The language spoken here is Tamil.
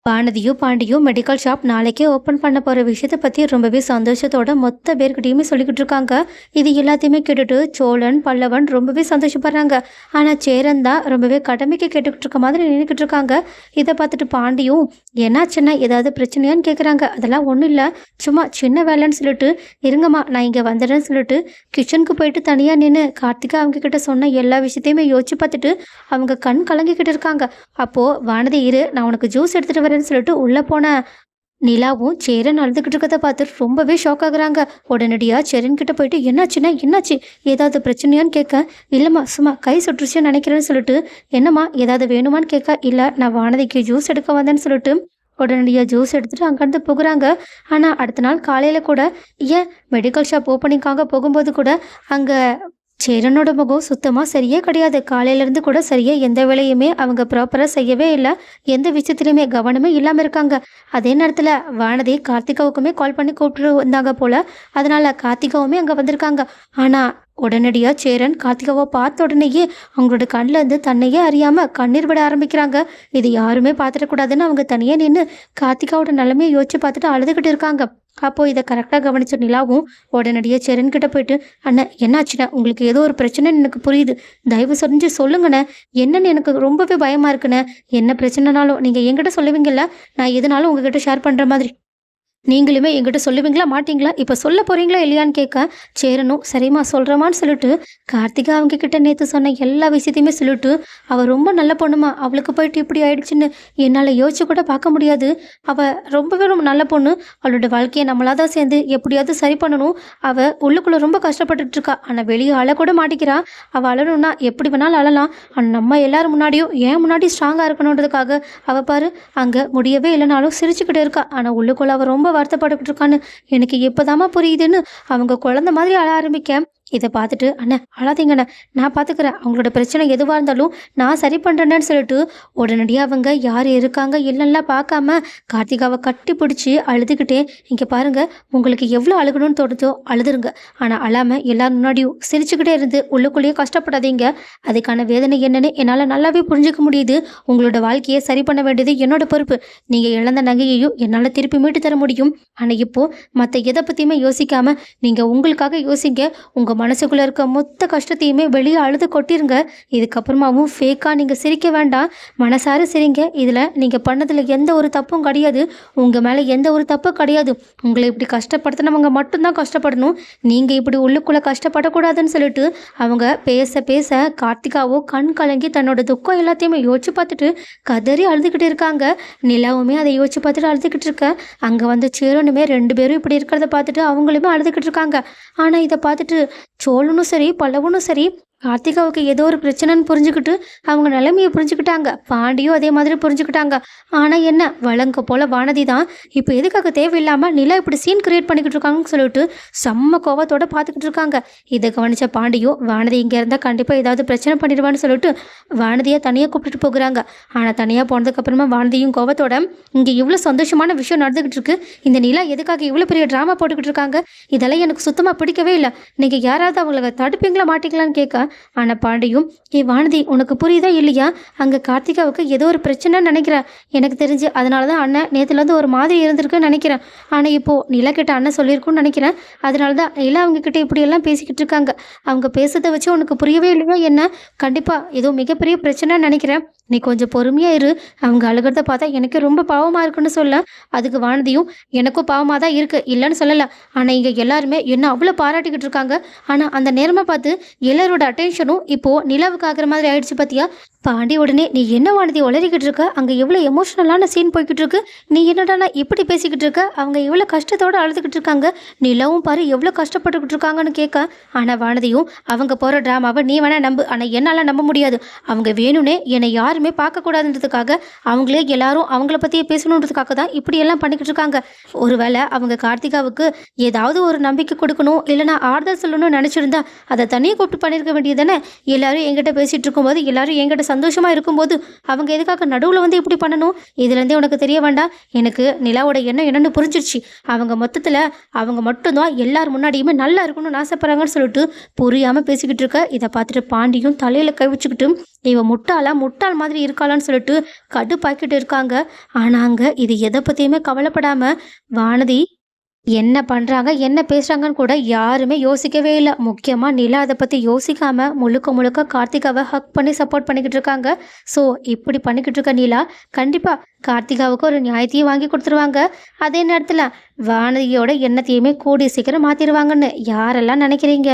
வானதியும் பாண்டியும் மெடிக்கல் ஷாப் நாளைக்கே ஓப்பன் பண்ண போகிற விஷயத்தை பற்றி ரொம்பவே சந்தோஷத்தோட மொத்த பேர்கிட்டையுமே சொல்லிக்கிட்டு இருக்காங்க. இது எல்லாத்தையுமே கேட்டுட்டு சோழன் பல்லவன் ரொம்பவே சந்தோஷப்படுறாங்க. ஆனால் சேரன் தான் ரொம்பவே கடமைக்கு கேட்டுக்கிட்டு இருக்க மாதிரி நினைக்கிட்டு இருக்காங்க. இதை பார்த்துட்டு பாண்டியும் என்னாச்சுன்னா ஏதாவது பிரச்சனையான்னு கேட்குறாங்க. அதெல்லாம் ஒன்றும் இல்லை, சும்மா சின்ன வேலைன்னு சொல்லிட்டு இருங்கம்மா நான் இங்கே வந்துடுறேன்னு சொல்லிட்டு கிச்சனுக்கு போயிட்டு தனியாக நின்று கார்த்திகா அவங்க கிட்ட சொன்ன எல்லா விஷயத்தையுமே யோசிச்சு பார்த்துட்டு அவங்க கண் கலங்கிக்கிட்டு இருக்காங்க. அப்போது வானதி இரு நான் உனக்கு ஜூஸ் எடுத்துகிட்டு வரேன்னு சொல்லிட்டு உள்ளே போன நிலாவும் சேரன் அழுதுகிட்டு இருக்கிறத பார்த்து ரொம்பவே ஷாக் ஆகுறாங்க. உடனடியாக சேரன் கிட்ட போயிட்டு என்னாச்சுன்னா என்னாச்சு ஏதாவது பிரச்சனையான்னு கேட்க, இல்லைம்மா சும்மா கை சுற்றுச்சுன்னு நினைக்கிறேன்னு சொல்லிட்டு, என்னம்மா ஏதாவது வேணுமான்னு கேட்க, இல்லை நான் வானதிக்கு ஜூஸ் எடுக்க வந்தேன்னு சொல்லிட்டு உடனடியாக ஜூஸ் எடுத்துகிட்டு அங்கேருந்து போகிறாங்க. ஆனால் அடுத்த நாள் காலையில் கூட ஏன் மெடிக்கல் ஷாப் ஓப்பனிங்காக போகும்போது கூட அங்கே சேரனோட முகம் சுத்தமாக சரியே கிடையாது. காலையிலேருந்து கூட சரியாக எந்த வேலையுமே அவங்க ப்ராப்பராக செய்யவே இல்லை. எந்த விஷயத்துலையுமே கவனமே இல்லாமல் இருக்காங்க. அதே நேரத்தில் வானதி கார்த்திகாவுக்குமே கால் பண்ணி கூப்பிட்டு வந்தாங்க போல். அதனால் கார்த்திகாவுமே அங்கே வந்திருக்காங்க. ஆனால் உடனடியாக சேரன் கார்த்திகாவை பார்த்த உடனேயே அவங்களோட கண்ணில் இருந்து தன்னையே அறியாமல் கண்ணீர் விட ஆரம்பிக்கிறாங்க. இது யாருமே பார்த்துடக்கூடாதுன்னு அவங்க தனியாக நின்று கார்த்திகாவோட நிலைமையை யோசிச்சு பார்த்துட்டு அழுதுகிட்டு இருக்காங்க. அப்போது இதை கரெக்டாக கவனித்த நிலாவும் உடனடியாக சேரன் கிட்ட போயிட்டு, அண்ணன் என்னாச்சுண்ணே, உங்களுக்கு ஏதோ ஒரு பிரச்சனைன்னு எனக்கு புரியுது, தயவு செஞ்சு சொல்லுங்கண்ணே, என்னன்னு எனக்கு ரொம்பவே பயமாக இருக்குண்ணே, என்ன பிரச்சனைனாலும் நீங்கள் என்கிட்ட சொல்லுவீங்கல்ல, நான் எதுனாலும் உங்ககிட்ட ஷேர் பண்ணுற மாதிரி நீங்களுமே என்கிட்ட சொல்லுவீங்களா மாட்டீங்களா, இப்போ சொல்ல போகிறீங்களா இல்லையான்னு கேட்க, சேரனும் சரிம்மா சொல்கிறமான்னு சொல்லிட்டு கார்த்திகா அவங்க கிட்ட நேற்று சொன்ன எல்லா விஷயத்தையுமே சொல்லிட்டு, அவள் ரொம்ப நல்ல பொண்ணுமா, அவளுக்கு போயிட்டு இப்படி ஆயிடுச்சுன்னு என்னால் யோசிச்சு கூட பார்க்க முடியாது, அவள் ரொம்பவே ரொம்ப நல்ல பொண்ணு, அவளோட வாழ்க்கையை நம்மளாக தான் சேர்ந்து எப்படியாவது சரி பண்ணணும், அவள் உள்ளுக்குள்ளே ரொம்ப கஷ்டப்பட்டுட்டு இருக்கா, ஆனால் வெளியே அழக்கூட மாட்டேங்கிறா, அவள் அழணும்னா எப்படி வேணாலும் அழலாம், ஆனால் நம்ம எல்லாரும் முன்னாடியும் ஏன் முன்னாடி ஸ்ட்ராங்காக இருக்கணுன்றதுக்காக அவள் பாரு அங்கே முடியவே இல்லைனாலும் சிரிச்சுக்கிட்டு இருக்கா, ஆனால் உள்ளுக்குள்ளே அவள் ரொம்ப வருத்தப்பட்டுக்கிட்டு இருக்கான்னு எனக்கு இப்போதாம்மா புரியுதுன்னு அவங்க குழந்தை மாதிரி அழ ஆரம்பிக்க, இதை பார்த்துட்டு அண்ணன் அழாதீங்கண்ணே நான் பார்த்துக்கிறேன், அவங்களோட பிரச்சனை எதுவாக இருந்தாலும் நான் சரி பண்ணுறேன்னு சொல்லிட்டு உடனடியாக அவங்க யார் இருக்காங்க இல்லைன்னா பார்க்காம கார்த்திகாவை கட்டி பிடிச்சி அழுதுகிட்டே, இங்கே பாருங்கள் உங்களுக்கு எவ்வளோ அழுகணும்னு தோணுதோ அழுதுருங்க, ஆனால் அழாமல் எல்லாரும் முன்னாடியும் சிரிச்சுக்கிட்டே இருந்து உள்ளுக்குள்ளேயே கஷ்டப்படாதீங்க, அதுக்கான வேதனை என்னன்னு என்னால் நல்லாவே புரிஞ்சுக்க முடியுது, உங்களோட வாழ்க்கையை சரி பண்ண வேண்டியது என்னோட பொறுப்பு, நீங்கள் இழந்த நகையையும் என்னால் திருப்பி மீட்டு தர முடியும், ஆனால் இப்போது மற்ற எதை பற்றியுமே யோசிக்காமல் நீங்கள் உங்களுக்காக யோசிங்க, உங்கள் மனசுக்குள்ளே இருக்க மொத்த கஷ்டத்தையுமே வெளியே அழுது கொட்டிருங்க, இதுக்கப்புறமாவும் ஃபேக்காக நீங்கள் சிரிக்க வேண்டாம், மனசார சிரிங்க, இதில் நீங்கள் பண்ணதில் எந்த ஒரு தப்பும் கிடையாது, உங்கள் மேலே எந்த ஒரு தப்பும் கிடையாது, உங்களை இப்படி கஷ்டப்படுத்தினவங்க மட்டும்தான் கஷ்டப்படணும், நீங்கள் இப்படி உள்ளுக்குள்ளே கஷ்டப்படக்கூடாதுன்னு சொல்லிட்டு அவங்க பேச பேச கார்த்திகாவோ கண் கலங்கி தன்னோட துக்கம் எல்லாத்தையுமே யோசிச்சு பார்த்துட்டு கதறி அழுதுகிட்டு இருக்காங்க. நிலாவுமே அதை யோசிச்சு பார்த்துட்டு அழுதுகிட்டு இருக்க, அங்கே வந்து சேரனுமே 2 பேரும் இப்படி இருக்கிறத பார்த்துட்டு அவங்களுமே அழுதுகிட்டு இருக்காங்க. ஆனால் இதை பார்த்துட்டு சோழனும் சரி பல்லவனும் சரி கார்த்திகாவுக்கு ஏதோ ஒரு பிரச்சனைன்னு புரிஞ்சுக்கிட்டு அவங்க நிலைமையை புரிஞ்சுக்கிட்டாங்க. பாண்டியும் அதே மாதிரி புரிஞ்சுக்கிட்டாங்க. ஆனால் என்ன வழங்க போல் வானதி தான் இப்போ எதுக்காக தேவையில்லாமல் நிலா இப்படி சீன் கிரியேட் பண்ணிக்கிட்டு இருக்காங்கன்னு சொல்லிட்டு செம்ம கோவத்தோட பார்த்துக்கிட்டு இருக்காங்க. இதை கவனித்த பாண்டியும் வானதி இங்கே இருந்தால் கண்டிப்பாக ஏதாவது பிரச்சனை பண்ணிடுவான்னு சொல்லிட்டு வானதியை தனியாக கூப்பிட்டுட்டு போகிறாங்க. ஆனால் தனியாக போனதுக்கப்புறமா வானதியும் கோவத்தோட, இங்கே இவ்வளோ சந்தோஷமான விஷயம் நடந்துக்கிட்டு இருக்கு, இந்த நிலா எதுக்காக இவ்வளோ பெரிய ட்ராமா போட்டுக்கிட்டு இருக்காங்க, இதெல்லாம் எனக்கு சுத்தமாக பிடிக்கவே இல்லை, நீங்கள் யாராவது அவங்கள தடுப்பீங்களா மாட்டீங்களான்னு கேட்க, ஆனால் பாண்டியும் வானதி உனக்கு புரியுதா இல்லையா, அங்கே கார்த்திகாவுக்கு ஏதோ ஒரு பிரச்சனைன்னு நினைக்கிறேன், எனக்கு தெரிஞ்சு அதனால தான் அண்ணன் நேற்றுலேருந்து ஒரு மாதிரி இருந்திருக்குன்னு நினைக்கிறேன், ஆனால் இப்போது நிலா கிட்ட அண்ணன் சொல்லியிருக்குன்னு நினைக்கிறேன், அதனால தான் நிலா அவங்கக்கிட்ட இப்படியெல்லாம் பேசிக்கிட்டு இருக்காங்க, அவங்க பேசுறதை வச்சு உனக்கு புரியவே இல்லையா என்ன, கண்டிப்பாக ஏதோ மிகப்பெரிய பிரச்சனைன்னு நினைக்கிறேன், நீ கொஞ்சம் பொறுமையாக இரு, அவங்க அழுகிறத பார்த்தா எனக்கு ரொம்ப பாவமாக இருக்குன்னு சொல்ல, அதுக்கு வானதியும் எனக்கும் பாவமாக தான் இருக்குது இல்லைன்னு சொல்லலை, ஆனால் இங்கே எல்லாருமே என்ன அவ்வளோ பாராட்டிக்கிட்டு இருக்காங்க, ஆனால் அந்த நேரமாக பார்த்து எல்லாரோட அட்டென்ஷனும் இப்போது நிலாவுக்கு ஆகிற மாதிரி ஆயிடுச்சு பார்த்தியா. பாண்டி உடனே நீ என்ன வானதி உளறிக்கிட்டு இருக்க, அங்கே எவ்வளோ எமோஷ்னலான சீன் போய்கிட்டு இருக்கு, நீ என்னடா இப்படி பேசிக்கிட்டு இருக்க, அவங்க எவ்வளோ கஷ்டத்தோடு அழுதுகிட்டு இருக்காங்க, நிலாவும் பாரு எவ்வளோ கஷ்டப்பட்டுக்கிட்டு இருக்காங்கன்னு கேட்க, ஆனால் வானதியும் அவங்க போகிற ட்ராமாவை நீ வேணால் நம்பு, ஆனால் என்னால் நம்ப முடியாது, அவங்க வேணும்னே என்னை யாருமே பார்க்கக்கூடாதுன்றதுக்காக அவங்களே எல்லாரும் அவங்கள பற்றியே பேசணுன்றதுக்காக தான் இப்படியெல்லாம் பண்ணிக்கிட்டு இருக்காங்க, ஒருவேளை அவங்க கார்த்திகாவுக்கு ஏதாவது ஒரு நம்பிக்கை கொடுக்கணும் இல்லைனா ஆறுதல் சொல்லணும்னு நினச்சிருந்தா அதை தனியாக கூப்பிட்டு பண்ணியிருக்க வேண்டிய வேண்டியதானே? எல்லாரும் என்கிட்ட பேசிட்டு இருக்கும்போது, எல்லாரும் என்கிட்ட சந்தோஷமா இருக்கும்போது, அவங்க எதுக்காக நடுவுல வந்து இப்படி பண்ணணும்? இதுலேருந்தே உனக்கு தெரிய வேண்டாம். எனக்கு நிலாவோட எண்ணம் என்னன்னு புரிஞ்சிருச்சு. அவங்க மொத்தத்துல அவங்க மட்டும் தான் எல்லார் முன்னாடியுமே நல்லா இருக்கணும்னு ஆசைப்படுறாங்கன்னு சொல்லிட்டு புரியாம பேசிக்கிட்டு இருக்க. இதை பார்த்துட்டு பாண்டியும் தலையில கை வச்சுக்கிட்டு, இவ முட்டாளா முட்டாள் மாதிரி இருக்காளான்னு சொல்லிட்டு கடுப்பாக்கிட்டு இருக்காங்க. ஆனாங்க இது எதை பத்தியுமே கவலைப்படாம வானதி என்ன பண்றாங்க, என்ன பேசுறாங்கன்னு கூட யாருமே யோசிக்கவே இல்ல. முக்கியமா நிலா அத பத்தி யோசிக்காம முழுக்க முழுக்க கார்த்திகாவ ஹக் பண்ணி சப்போர்ட் பண்ணிக்கிட்டு இருக்காங்க. ஸோ இப்படி பண்ணிக்கிட்டு இருக்க நிலா கண்டிப்பா கார்த்திகாவுக்கு ஒரு நியாயத்தையும் வாங்கி கொடுத்துருவாங்க. அதே நேரத்துல வானதியோட எண்ணத்தையுமே கூடிய சீக்கிரம் மாத்திருவாங்கன்னு யாரெல்லாம் நினைக்கிறீங்க?